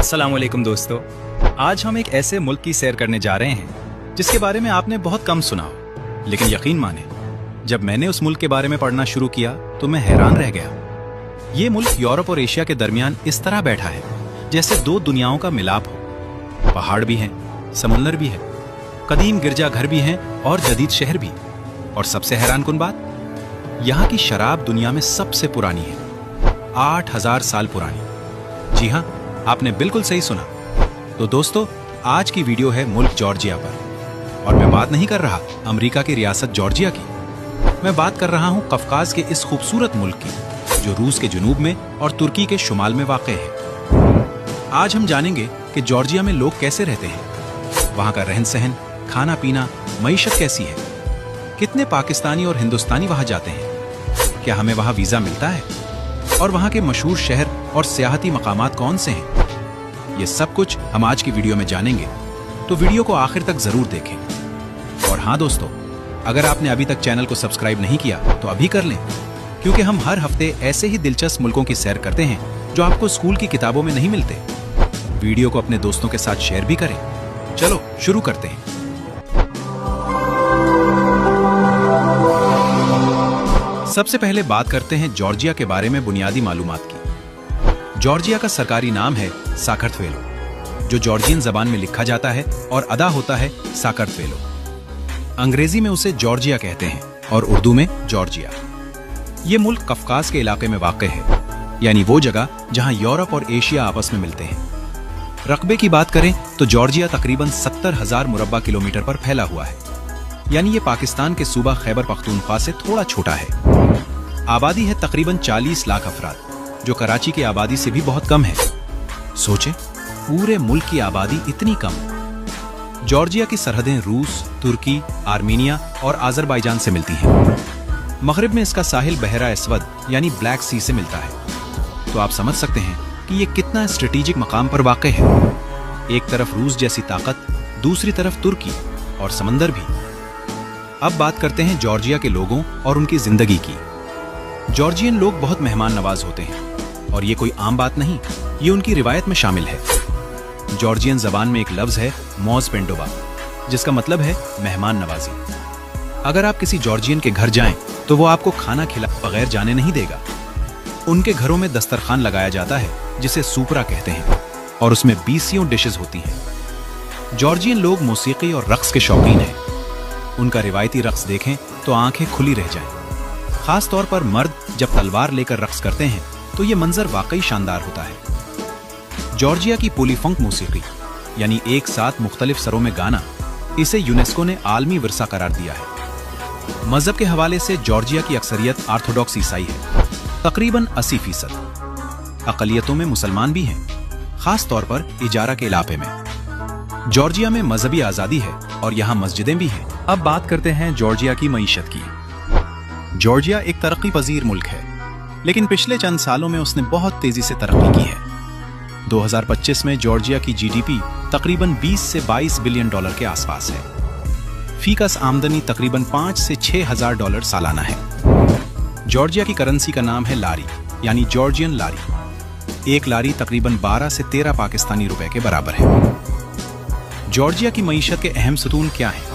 अस्सलामुअलैकुम दोस्तों, आज हम एक ऐसे मुल्क की सैर करने जा रहे हैं जिसके बारे में आपने बहुत कम सुना हो, लेकिन यकीन माने जब मैंने उस मुल्क के बारे में पढ़ना शुरू किया तो मैं हैरान रह गया। ये मुल्क यूरोप और एशिया के दरमियान इस तरह बैठा है जैसे दो दुनियाओं का मिलाप हो। पहाड़ भी हैं, समुंदर भी है, कदीम गिरजाघर भी हैं और जदीद शहर भी। और सबसे हैरानकुन बात, यहाँ की शराब दुनिया में सबसे पुरानी है, 8000 साल पुरानी। जी हाँ, आपने बिल्कुल सही सुना। तो दोस्तों, आज की वीडियो है मुल्क जॉर्जिया पर। और मैं बात नहीं कर रहा अमेरिका की रियासत जॉर्जिया की, मैं बात कर रहा हूँ कफकाज के इस खूबसूरत मुल्क की जो रूस के जुनूब में और तुर्की के शुमाल में वाक़ है। आज हम जानेंगे कि जॉर्जिया में लोग कैसे रहते हैं, वहाँ का रहन सहन, खाना पीना, मईशत कैसी है, कितने पाकिस्तानी और हिंदुस्तानी वहाँ जाते हैं, क्या हमें वहाँ वीज़ा मिलता है, और वहाँ के मशहूर शहर और सियाहती मकामात कौन से हैं। ये सब कुछ हम आज की वीडियो में जानेंगे, तो वीडियो को आखिर तक जरूर देखें। और हाँ दोस्तों, अगर आपने अभी तक चैनल को सब्सक्राइब नहीं किया तो अभी कर लें, क्योंकि हम हर हफ्ते ऐसे ही दिलचस्प मुल्कों की सैर करते हैं जो आपको स्कूल की किताबों में नहीं मिलते। वीडियो को अपने दोस्तों के साथ शेयर भी करें। चलो शुरू करते हैं। सबसे पहले बात करते हैं जॉर्जिया के बारे में बुनियादी मालूमात की। जॉर्जिया का सरकारी नाम है साकर्तवेलो, जो जॉर्जियन जबान में लिखा जाता है और अदा होता है साकर्तवेलो। अंग्रेजी में उसे जॉर्जिया कहते हैं और उर्दू में जॉर्जिया। ये मुल्क कफकाज के इलाके में वाक़ है, यानी वो जगह जहां यूरोप और एशिया आपस में मिलते हैं। रकबे की बात करें तो जॉर्जिया तकरीबन 70,000 मुरब्बा किलोमीटर पर फैला हुआ है, यानी ये पाकिस्तान के सूबा खैबर पख्तूनख्वा से थोड़ा छोटा है। आबादी है तकरीबन 40 लाख अफराद, जो कराची की आबादी से भी बहुत कम है। सोचें, पूरे मुल्क की आबादी इतनी कम। जॉर्जिया की सरहदें रूस, तुर्की, आर्मीनिया और आज़रबाईजान से मिलती हैं। मगरिब में इसका साहिल बहरा अस्वद यानी ब्लैक सी से मिलता है। तो आप समझ सकते हैं कि ये कितना स्ट्रेटेजिक मकाम पर वाक़ है। एक तरफ रूस जैसी ताकत, दूसरी तरफ तुर्की और समंदर भी। अब बात करते हैं जॉर्जिया के लोगों और उनकी जिंदगी की। जॉर्जियन लोग बहुत मेहमान नवाज होते हैं, और ये कोई आम बात नहीं, ये उनकी रिवायत में शामिल है। जॉर्जियन जबान में एक लफ्ज है मौज पेंडोबा, जिसका मतलब है मेहमान नवाजी। अगर आप किसी जॉर्जियन के घर जाएं तो वो आपको खाना खिलाए बगैर जाने नहीं देगा। उनके घरों में दस्तरखान लगाया जाता है जिसे सूपरा कहते हैं, और उसमें 20 डिशेज होती हैं। जॉर्जियन लोग मौसीकी और रक्स के शौकीन हैं। उनका रिवायती रक्स देखें तो आंखें खुली रह जाएं। खास तौर पर मर्द जब तलवार लेकर रक्स करते हैं तो ये मंजर वाकई शानदार होता है। जॉर्जिया की पोलीफंक मौसीकी, यानी एक साथ मुख्तलिफ सरों में गाना, इसे यूनेस्को ने आलमी विरसा करार दिया है। मजहब के हवाले से जॉर्जिया की अक्सरियत ऑर्थोडॉक्स ईसाई है, तकरीबन 80%। अकलियतों में मुसलमान भी हैं, खास तौर पर इजारा के इलाके में। जॉर्जिया में मजहबी आज़ादी है और यहाँ मस्जिदें भी हैं। अब बात करते हैं जॉर्जिया की मईशत की। जॉर्जिया एक तरक्की पजीर मुल्क है, लेकिन पिछले चंद सालों में उसने बहुत तेजी से तरक्की की है। 2025 में जॉर्जिया की जीडीपी तकरीबन 20 से 22 बिलियन डॉलर के आसपास है। फीकस आमदनी तकरीबन 5 से 6 हजार डॉलर सालाना है। जॉर्जिया की करेंसी का नाम है लारी, यानी जॉर्जियन लारी। एक लारी तकरीबन 12 से 13 पाकिस्तानी रुपए के बराबर है। जॉर्जिया की मईशत के अहम सतून क्या हैं?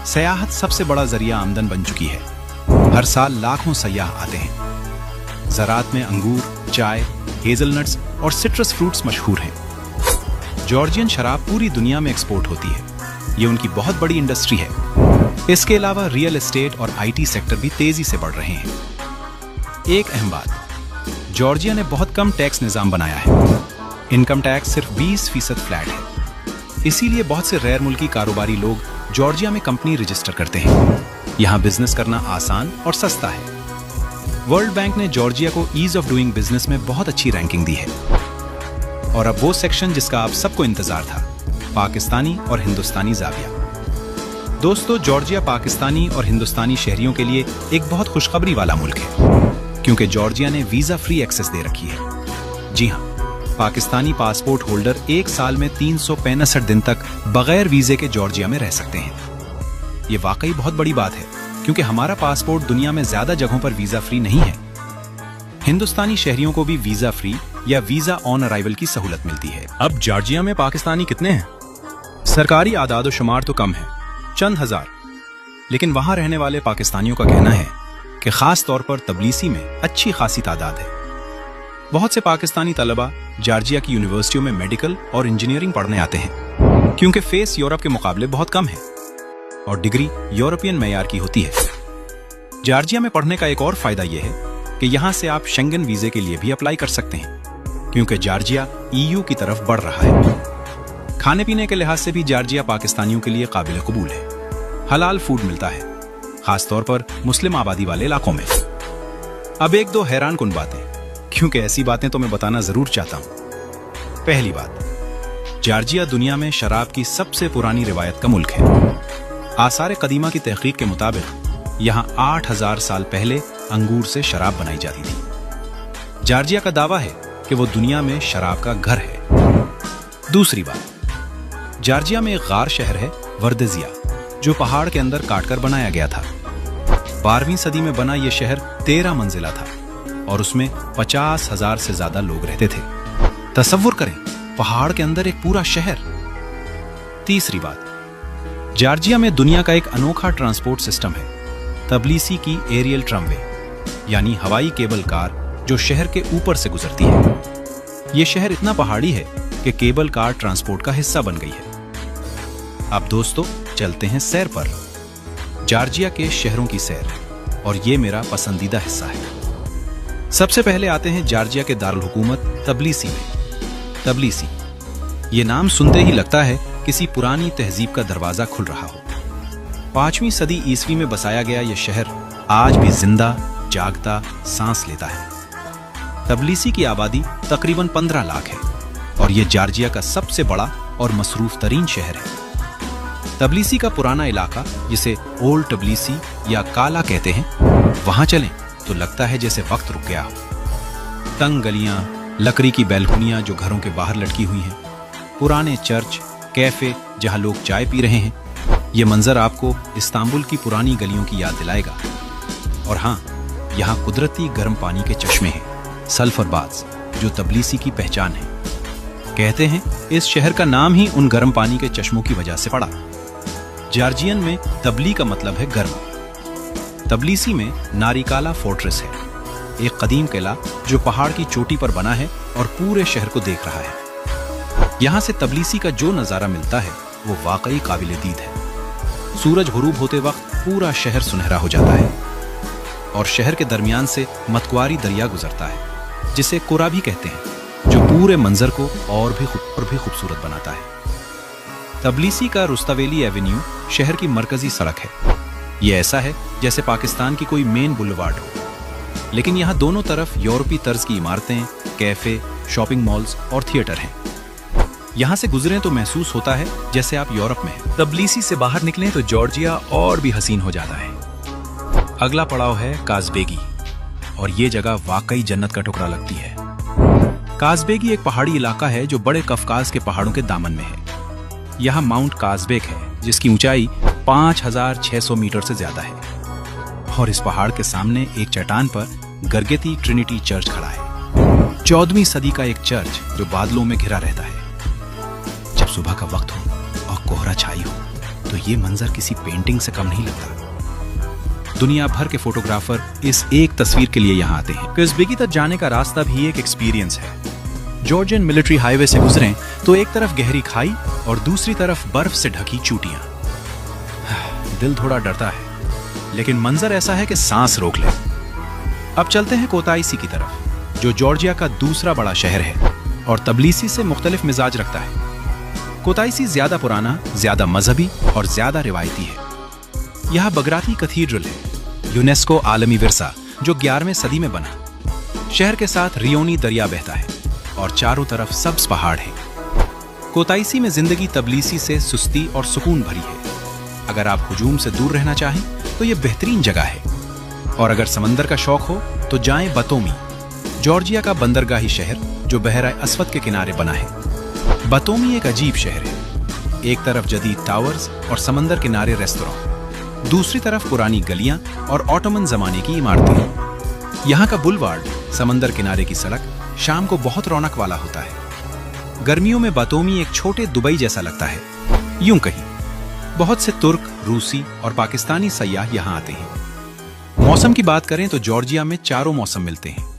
सयाहत सबसे बड़ा जरिया आमदन बन चुकी है। हर साल लाखों सयाह आते हैं। ज़राअत में अंगूर, चाय, हेज़लनट्स और सिट्रस फ्रूट्स मशहूर हैं। जॉर्जियन शराब पूरी दुनिया में एक्सपोर्ट होती है, ये उनकी बहुत बड़ी इंडस्ट्री है। इसके अलावा रियल एस्टेट और आईटी सेक्टर भी तेजी से बढ़ रहे हैं। एक अहम बात, जॉर्जिया ने बहुत कम टैक्स निज़ाम बनाया है। इनकम टैक्स सिर्फ 20% फ्लैट है। इसीलिए बहुत से गैर मुल्की कारोबारी लोग जॉर्जिया में कंपनी रजिस्टर करते हैं। यहाँ बिजनेस करना आसान और सस्ता है। वर्ल्ड बैंक ने जॉर्जिया को ईज ऑफ डूइंग बिजनेस में बहुत अच्छी रैंकिंग दी है। और अब वो सेक्शन जिसका आप सबको इंतजार था, पाकिस्तानी और हिंदुस्तानी जाविया। दोस्तों, जॉर्जिया पाकिस्तानी और हिंदुस्तानी शहरियों के लिए एक बहुत खुशखबरी वाला मुल्क है, क्योंकि जॉर्जिया ने वीजा फ्री एक्सेस दे रखी है। जी हाँ, पाकिस्तानी पासपोर्ट होल्डर एक साल में 365 दिन तक बगैर वीजे के जॉर्जिया में रह सकते हैं। ये वाकई बहुत बड़ी बात है, क्योंकि हमारा पासपोर्ट दुनिया में ज्यादा जगहों पर वीजा फ्री नहीं है। हिंदुस्तानी शहरियों को भी वीजा फ्री या वीजा ऑन अराइवल की सहूलत मिलती है। अब जॉर्जिया में पाकिस्तानी कितने हैं? सरकारी आदाद शुमार तो कम है, चंद हजार, लेकिन वहां रहने वाले पाकिस्तानियों का कहना है कि खास तौर पर तबलीसी में अच्छी खासी तादाद है। बहुत से पाकिस्तानी तलबा जॉर्जिया की यूनिवर्सिटियों में मेडिकल और इंजीनियरिंग पढ़ने आते हैं, क्योंकि फेस यूरोप के मुकाबले बहुत कम है और डिग्री यूरोपियन मेयार की होती है। जॉर्जिया में पढ़ने का एक और फायदा यह है कि यहाँ से आप शेंगन वीजे के लिए भी अप्लाई कर सकते हैं, क्योंकि जॉर्जिया EU की तरफ बढ़ रहा है। खाने पीने के लिहाज से भी जॉर्जिया पाकिस्तानियों के लिए काबिल कबूल है। हलाल फूड मिलता है, खास तौर पर मुस्लिम आबादी वाले इलाकों में। अब एक दो हैरान कुन बातें, क्योंकि ऐसी बातें तो मैं बताना जरूर चाहता हूं। पहली बात, जॉर्जिया दुनिया में शराब की सबसे पुरानी रिवायत का मुल्क है। आसार कदीमा की तहकीक के मुताबिक यहाँ 8000 साल पहले अंगूर से शराब बनाई जाती थी। जॉर्जिया का दावा है कि वो दुनिया में शराब का घर है। दूसरी बात, जॉर्जिया में एक गार शहर है वर्देजिया, जो पहाड़ के अंदर काटकर बनाया गया था। 12वीं सदी में बना यह शहर 13 मंजिला था और उसमें 50,000 से ज्यादा लोग रहते थे। तसव्वुर करें, पहाड़ के अंदर एक पूरा शहर। तीसरी बात, जॉर्जिया में दुनिया का एक अनोखा ट्रांसपोर्ट सिस्टम है, तबलीसी की एरियल ट्रमवे, यानी हवाई केबल कार जो शहर के ऊपर से गुजरती है। यह शहर इतना पहाड़ी है कि केबल कार ट्रांसपोर्ट का हिस्सा बन गई है। अब दोस्तों, चलते हैं सैर पर, जॉर्जिया के शहरों की सैर, और ये मेरा पसंदीदा हिस्सा है। सबसे पहले आते हैं जॉर्जिया के दारुल हुकूमत तबलीसी में। तबलीसी, ये नाम सुनते ही लगता है किसी पुरानी तहजीब का दरवाजा खुल रहा हो। 5वीं सदी ईस्वी में बसाया गया यह शहर आज भी जिंदा, जागता, सांस लेता है। तबलीसी की आबादी तकरीबन 15 लाख है और यह जॉर्जिया का सबसे बड़ा और मसरूफ तरीन शहर है। तबलीसी का पुराना इलाका, जिसे ओल्ड तबलीसी या काला कहते हैं, वहां चलें तो लगता है जैसे वक्त रुक गया हो। तंग गलियां, लकड़ी की बैल्कनियां जो घरों के बाहर लटकी हुई हैं, पुराने चर्च, कैफे जहां लोग चाय पी रहे हैं, ये मंजर आपको इस्तांबुल की पुरानी गलियों की याद दिलाएगा। और हाँ, यहाँ कुदरती गर्म पानी के चश्मे हैं, सल्फर बाथ्स, जो तबलीसी की पहचान है। कहते हैं इस शहर का नाम ही उन गर्म पानी के चश्मों की वजह से पड़ा। जॉर्जियन में तबली का मतलब है गर्म। तबलीसी में नारिकाला फोर्ट्रेस है, एक कदीम किला जो पहाड़ की चोटी पर बना है और पूरे शहर को देख रहा है। यहाँ से तबलीसी का जो नज़ारा मिलता है वो वाकई काबिल दीद है। सूरज गुरूब होते वक्त पूरा शहर सुनहरा हो जाता है और शहर के दरमियान से मतवारी दरिया गुजरता है, जिसे कुरा भी कहते हैं, जो पूरे मंजर को और भी खूबसूरत बनाता है। तबलीसी का रुस्तावेली एवेन्यू शहर की मरकजी सड़क है। ये ऐसा है जैसे पाकिस्तान की कोई मेन बुलवार्ड हो, लेकिन यहाँ दोनों तरफ यूरोपी तर्ज की इमारतें, कैफे, शॉपिंग मॉल्स और थिएटर हैं। यहाँ से गुजरें तो महसूस होता है जैसे आप यूरोप में हैं। तबलीसी से बाहर निकलें तो जॉर्जिया और भी हसीन हो जाता है। अगला पड़ाव है काज़बेगी, और ये जगह वाकई जन्नत का टुकड़ा लगती है। काज़बेगी एक पहाड़ी इलाका है जो बड़े कफकाज के पहाड़ों के दामन में है। यहाँ माउंट काज़बेक है, जिसकी ऊंचाई 5600 मीटर से ज्यादा है, और इस पहाड़ के सामने एक चट्टान पर गरगेती ट्रिनिटी चर्च खड़ा है। 14वीं सदी का एक चर्च जो बादलों में घिरा रहता है। जब सुबह का वक्त हो और कोहरा छाई हो तो ये मंजर किसी पेंटिंग से कम नहीं लगता। दुनिया भर के फोटोग्राफर इस एक तस्वीर के लिए यहाँ आते हैं। काज़बेगी तक जाने का रास्ता भी एक एक्सपीरियंस है। जॉर्जियन मिलिट्री हाईवे से गुजरें तो एक तरफ गहरी खाई और दूसरी तरफ बर्फ से ढकी चोटियां। दिल थोड़ा डरता है, लेकिन मंजर ऐसा है कि सांस रोक ले। अब चलते हैं कोताइसी की तरफ, जो जॉर्जिया का दूसरा बड़ा शहर है और तबलीसी से मुख्तलिफ मिजाज रखता है। कोताइसी ज्यादा पुराना, ज्यादा मजहबी और ज्यादा रिवायती है। यहाँ बगराती कैथीड्रल है, यूनेस्को आलमी विरसा, जो 11वीं सदी में बना। शहर के साथ रियोनी दरिया बहता है और चारों तरफ सब्ज पहाड़ हैं। कोताइसी में जिंदगी तबलीसी से सुस्ती और सुकून भरी है। अगर आप हुजूम से दूर रहना चाहें तो ये बेहतरीन जगह है, और अगर समंदर का शौक हो तो जाएं बतोमी, जॉर्जिया का बंदरगाही शहर जो बहरा अस्वद के किनारे बना है। बतोमी एक अजीब शहर है। एक तरफ जदीद टावर्स और समंदर किनारे रेस्तोरां, दूसरी तरफ पुरानी गलियां और ऑटोमन जमाने की इमारतें। यहाँ का बुलवार्ड, समंदर किनारे की सड़क शाम को बहुत रौनक वाला होता है। गर्मियों में बातोमी एक छोटे दुबई जैसा लगता है, यूं कहीं। बहुत से तुर्क, रूसी और पाकिस्तानी सयाह यहाँ आते हैं। मौसम की बात करें तो जॉर्जिया में चारों मौसम मिलते हैं।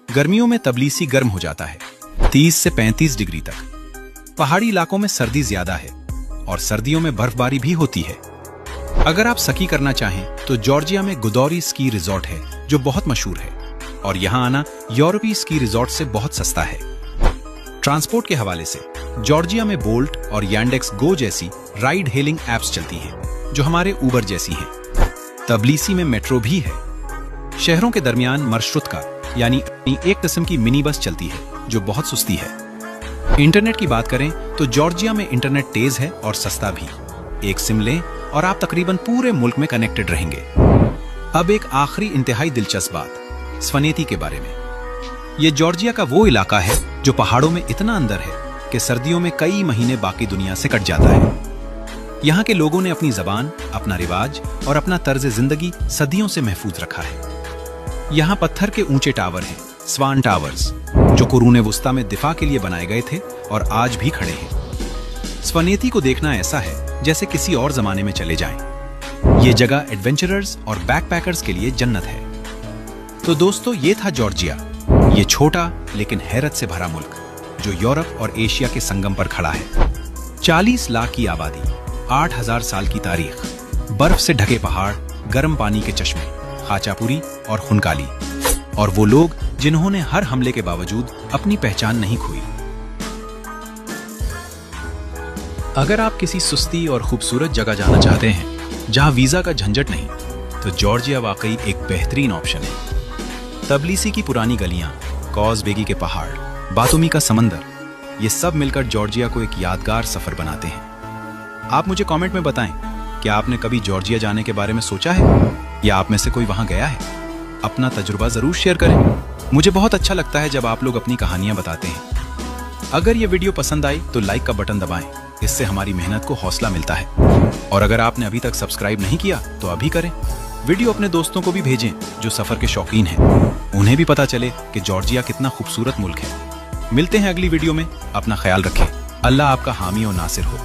गर्मियों में तबलीसी गर्म हो जाता है 30 से 35 डिग्री तक। पहाड़ी इलाकों में सर्दी ज्यादा है और सर्दियों में बर्फबारी भी होती है। अगर आप स्की करना चाहें तो जॉर्जिया में गुदौरी स्की रिजॉर्ट है जो बहुत मशहूर है, और यहाँ आना यूरोपीय स्की रिजॉर्ट से बहुत सस्ता है। ट्रांसपोर्ट के हवाले से जॉर्जिया में बोल्ट और यांडेक्स गो जैसी राइड हेलिंग एप्स चलती हैं जो हमारे उबर जैसी हैं। तबलीसी में मेट्रो भी है। शहरों के दरमियान मर्शरुत्का यानी एक किस्म की मिनी बस चलती है जो बहुत सस्ती है। इंटरनेट की बात करें तो जॉर्जिया में इंटरनेट तेज है और सस्ता भी। एक सिम लें और आप तकरीबन पूरे मुल्क में कनेक्टेड रहेंगे। अब एक आखिरी इंतहाई दिलचस्प बात स्फनेती के बारे में। ये जॉर्जिया का वो इलाका है जो पहाड़ों में इतना अंदर है कि सर्दियों में कई महीने बाकी दुनिया से कट जाता है। यहाँ के लोगों ने अपनी जबान, अपना रिवाज और अपना तर्ज जिंदगी सदियों से महफूज रखा है। यहाँ पत्थर के ऊंचे टावर हैं, स्वान टावर्स, जो कुरूने वुस्ता में दिफा के लिए बनाए गए थे और आज भी खड़े हैं। स्फनेती को देखना ऐसा है जैसे किसी और जमाने में चले जाएं। ये जगह एडवेंचरर्स और बैकपैकर्स के लिए जन्नत है। तो दोस्तों, ये था जॉर्जिया, ये छोटा लेकिन हैरत से भरा मुल्क जो यूरोप और एशिया के संगम पर खड़ा है। 40 लाख की आबादी, 8000 साल की तारीख, बर्फ से ढके पहाड़, गर्म पानी के चश्मे, खाचापुरी और खुनकाली, और वो लोग जिन्होंने हर हमले के बावजूद अपनी पहचान नहीं खोई। अगर आप किसी सुस्ती और खूबसूरत जगह जाना चाहते हैं जहां वीजा का झंझट नहीं, तो जॉर्जिया वाकई एक बेहतरीन ऑप्शन है। तबलीसी की पुरानी गलियां, कॉज बेगी के पहाड़, बातुमी का समंदर, ये सब मिलकर जॉर्जिया को एक यादगार सफर बनाते हैं। आप मुझे कमेंट में बताएं, क्या आपने कभी जॉर्जिया जाने के बारे में सोचा है या आप में से कोई वहां गया है? अपना तजुर्बा जरूर शेयर करें। मुझे बहुत अच्छा लगता है जब आप लोग अपनी कहानियां बताते हैं। अगर ये वीडियो पसंद आई तो लाइक का बटन दबाएं, इससे हमारी मेहनत को हौसला मिलता है। और अगर आपने अभी तक सब्सक्राइब नहीं किया तो अभी करें। वीडियो अपने दोस्तों को भी भेजें जो सफर के शौकीन हैं, उन्हें भी पता चले कि जॉर्जिया कितना खूबसूरत मुल्क है। मिलते हैं अगली वीडियो में। अपना ख्याल रखें। अल्लाह आपका हामी और नासिर हो।